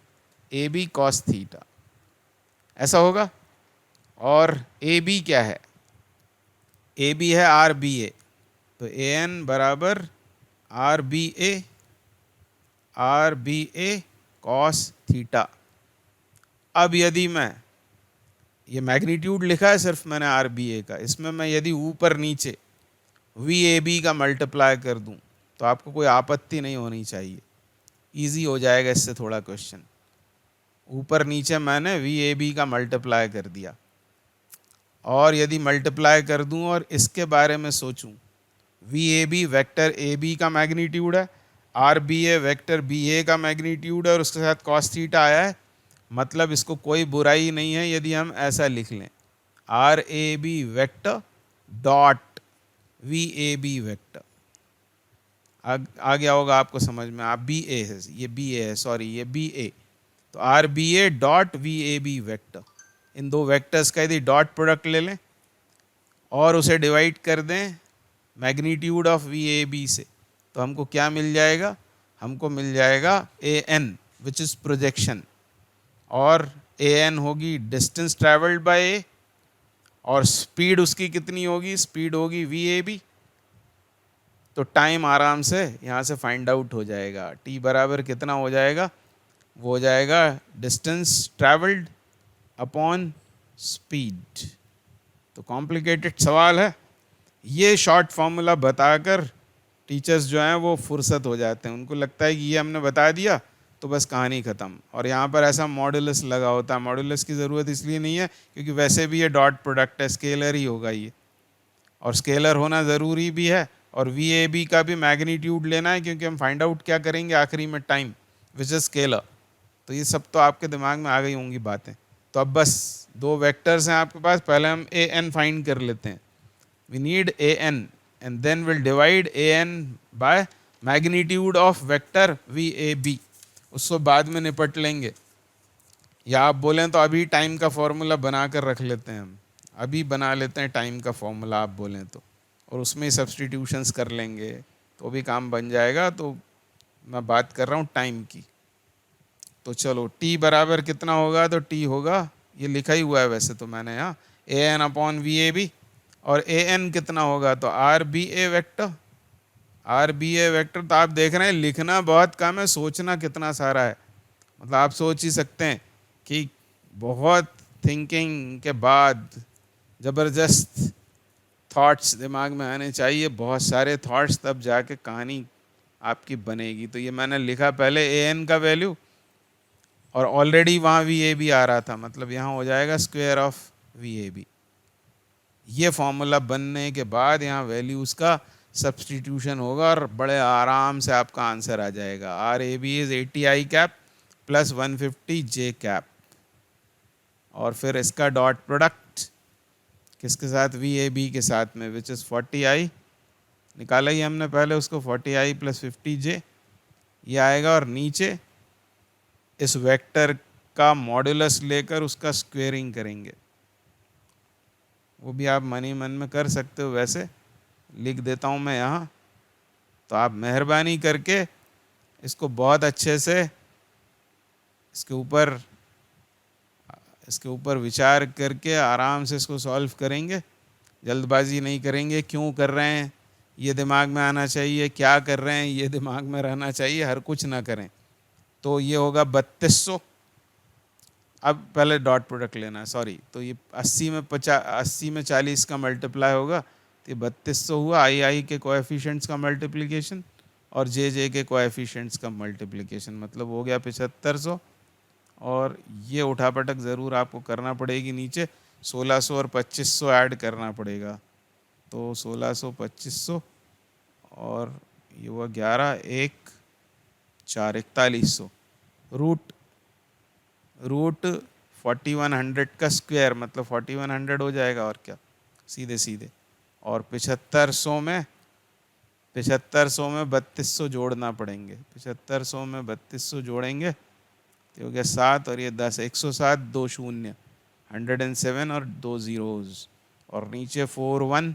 A B cos theta ऐसा होगा। और ए बी क्या है, ए बी है आर बी ए। तो ए एन बराबर R B A cos theta. अब यदि मैं ये मैग्नीट्यूड लिखा है सिर्फ मैंने आर बी ए का, इसमें मैं यदि ऊपर नीचे वी ए बी का मल्टीप्लाई कर दूं तो आपको कोई आपत्ति नहीं होनी चाहिए, इजी हो जाएगा इससे थोड़ा क्वेश्चन। ऊपर नीचे मैंने वी ए बी का मल्टीप्लाई कर दिया, और यदि मल्टीप्लाई कर दूं और इसके बारे में सोचूं, V A B vector A B का मैग्नीट्यूड है, R B A vector B A का मैग्नीट्यूड है, और उसके साथ कॉस थीटा आया है। मतलब इसको कोई बुराई नहीं है यदि हम ऐसा लिख लें, R A B vector dot V A B vector. आ गया होगा आपको समझ में। आप बी ए है, ये बी ए है, सॉरी ये बी ए। तो R B A dot V A B vector, इन दो वेक्टर्स का यदि डॉट प्रोडक्ट ले लें और उसे डिवाइड कर दें magnitude of V A B से, तो हमको क्या मिल जाएगा, हमको मिल जाएगा A N which is projection, और ए एन होगी डिस्टेंस ट्रैवल्ड बाय ए, और स्पीड उसकी कितनी होगी, स्पीड होगी वी ए बी। तो टाइम आराम से यहाँ से फाइंड आउट हो जाएगा। टी बराबर कितना हो जाएगा, वो हो जाएगा डिस्टेंस ट्रैवल्ड अपॉन स्पीड। तो कॉम्प्लिकेटेड सवाल है, ये शॉर्ट फॉर्मूला बताकर टीचर्स जो हैं वो फुर्सत हो जाते हैं, उनको लगता है कि ये हमने बता दिया तो बस कहानी ख़त्म। और यहाँ पर ऐसा मॉडुलस लगा होता है। मॉडुलस की ज़रूरत इसलिए नहीं है क्योंकि वैसे भी ये डॉट प्रोडक्ट है, स्केलर ही होगा ये, और स्केलर होना ज़रूरी भी है। और वी ए बी का भी मैग्नीट्यूड लेना है क्योंकि हम फाइंड आउट क्या करेंगे आखिरी में, टाइम विच इज़ स्केलर। तो ये सब तो आपके दिमाग में आ गई होंगी बातें। तो अब बस दो वेक्टर्स हैं आपके पास, पहले हम ए एन फाइंड कर लेते हैं। We need A N and then will divide A N by magnitude of vector V A B, उसको बाद में निपट लेंगे। या आप बोलें तो अभी टाइम का फॉर्मूला बना कर रख लेते हैं, हम अभी बना लेते हैं टाइम का फॉर्मूला, आप बोलें तो और उसमें सब्स्टिट्यूशंस कर लेंगे तो भी काम बन जाएगा। तो मैं बात कर रहा हूँ टाइम की। तो चलो t बराबर कितना होगा, तो t होगा, ये लिखा ही हुआ है वैसे तो मैंने यहाँ, A N upon V A B, और ए एन कितना होगा, तो R B A vector. R B A vector, तो आप देख रहे हैं लिखना बहुत कम है, सोचना कितना सारा है। मतलब आप सोच ही सकते हैं कि बहुत थिंकिंग के बाद ज़बरदस्त थॉट्स दिमाग में आने चाहिए, बहुत सारे थॉट्स, तब जाके कहानी आपकी बनेगी। तो ये मैंने लिखा पहले ए एन का वैल्यू, और ऑलरेडी वहाँ वी ए बी आ रहा था, मतलब यहाँ हो जाएगा square of V A B. ये फॉर्मूला बनने के बाद यहाँ वैल्यूज़ का सब्सटीट्यूशन होगा और बड़े आराम से आपका आंसर आ जाएगा। R A B is 80 i cap plus 150 j cap, और फिर इसका डॉट प्रोडक्ट किसके साथ, वी ए बी के साथ में, विच इज़ 40 आई, निकाला ही हमने पहले उसको, 40 आई प्लस 50 जे, ये आएगा। और नीचे इस वेक्टर का मॉड्यूलस लेकर उसका स्क्वेयरिंग करेंगे, वो भी आप मन ही मन में कर सकते हो, वैसे लिख देता हूँ मैं यहाँ। तो आप मेहरबानी करके इसको बहुत अच्छे से इसके ऊपर विचार करके आराम से इसको सॉल्व करेंगे, जल्दबाजी नहीं करेंगे। क्यों कर रहे हैं ये दिमाग में आना चाहिए, क्या कर रहे हैं ये दिमाग में रहना चाहिए, हर कुछ ना करें। तो ये होगा 3200। अब पहले डॉट प्रोडक्ट लेना है, सॉरी। तो ये 80 में 40 का मल्टीप्लाई होगा, तो ये 3200 हुआ। आई के कोएफिशिएंट्स का मल्टीप्लिकेशन और जे के कोएफिशिएंट्स का मल्टीप्लिकेशन, मतलब हो गया 7500। और ये उठापटक ज़रूर आपको करना पड़ेगी, नीचे 1600 और 2500 ऐड करना पड़ेगा। तो 1600 2500 और ये हुआ 11 1 4 4100, रूट 4100 का स्क्वायर, मतलब 4100 हो जाएगा, और क्या, सीधे सीधे। और 7500 में 3200 जोड़ना पड़ेंगे, 7500 में 3200 जोड़ेंगे तो हो गया 7, और ये 10, 107, 2 शून्य, 107 और 2 ज़ीरोज़, और नीचे 4 1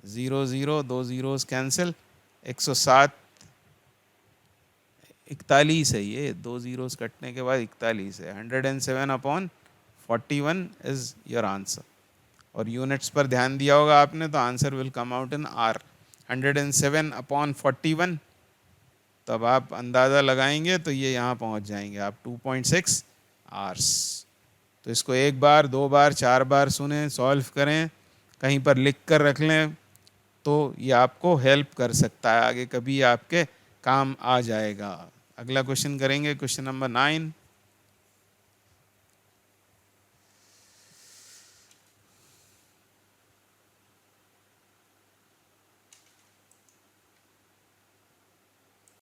0 0, 2 ज़ीरोज़ कैंसिल, 107 41 है, ये 2 ज़ीरोज़ कटने के बाद 41 है। 107 अपॉन 41 इज़ योर आंसर। और यूनिट्स पर ध्यान दिया होगा आपने, तो answer will come out in are. 107 upon 41, तब आप अंदाज़ा लगाएंगे तो ये यहाँ पहुँच जाएंगे आप 2.6 आवर्स। तो इसको एक बार, दो बार, चार बार सुने, सॉल्व करें, कहीं पर लिख कर रख लें, तो ये आपको हेल्प कर सकता है, आगे कभी आपके काम आ जाएगा। अगला क्वेश्चन करेंगे, क्वेश्चन नंबर 9।